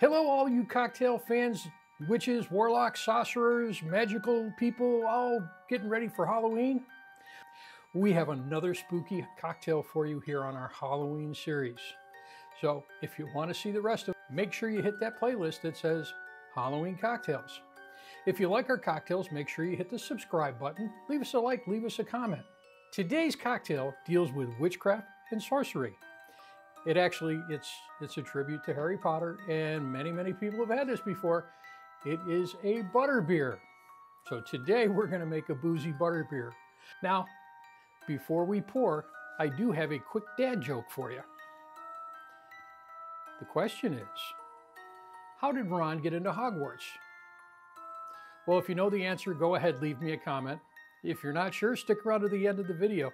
Hello, all you cocktail fans, witches, warlocks, sorcerers, magical people, all getting ready for Halloween. We have another spooky cocktail for you here on our Halloween series. So if you want to see the rest of it, make sure you hit that playlist that says Halloween Cocktails. If you like our cocktails, make sure you hit the subscribe button, leave us a like, leave us a comment. Today's cocktail deals with witchcraft and sorcery. It's a tribute to Harry Potter, and many people have had this before. It is a butterbeer. So today we're going to make a boozy butterbeer. Now, before we pour, I do have a quick dad joke for you. The question is, how did Ron get into Hogwarts? Well, if you know the answer, go ahead, leave me a comment. If you're not sure, stick around to the end of the video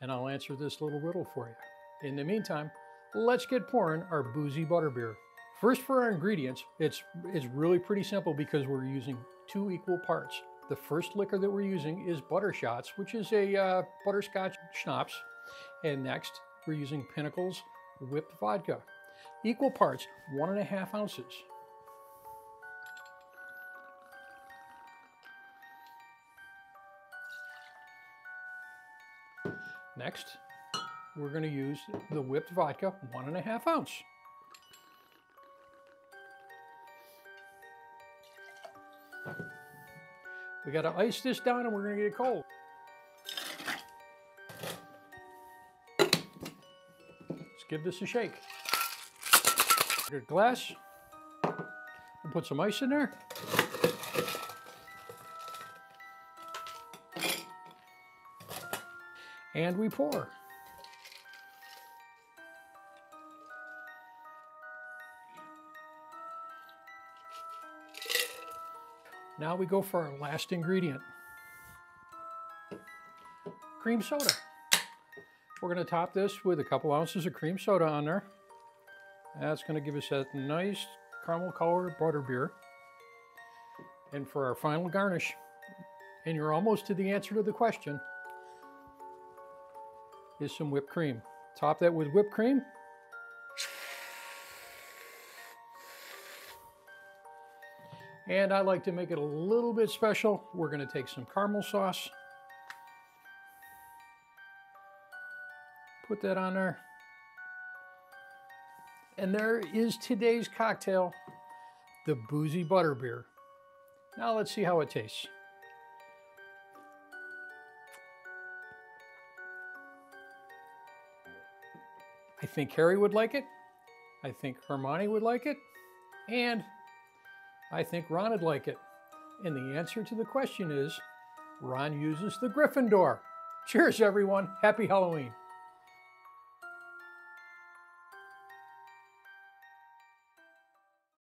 and I'll answer this little riddle for you. In the meantime, let's get pouring our boozy butterbeer. First, for our ingredients, it's really pretty simple because we're using 2 equal parts. The first liquor that we're using is Buttershots, which is a Butterscotch Schnapps. And next, we're using Pinnacle's whipped vodka. Equal parts, 1.5 ounces. Next, we're going to use the whipped vodka, 1.5 ounce. We got to ice this down and we're going to get it cold. Let's give this a shake. Get a glass and put some ice in there. And we pour. Now we go for our last ingredient, cream soda. We're going to top this with a couple ounces of cream soda on there. That's going to give us that nice caramel colored butterbeer. And for our final garnish, and you're almost to the answer to the question, is some whipped cream. Top that with whipped cream. And I like to make it a little bit special. We're going to take some caramel sauce. Put that on there. And there is today's cocktail, the Boozy Butterbeer. Now let's see how it tastes. I think Harry would like it. I think Hermione would like it. And I think Ron would like it. And the answer to the question is, Ron uses the Gryffindor. Cheers, everyone. Happy Halloween.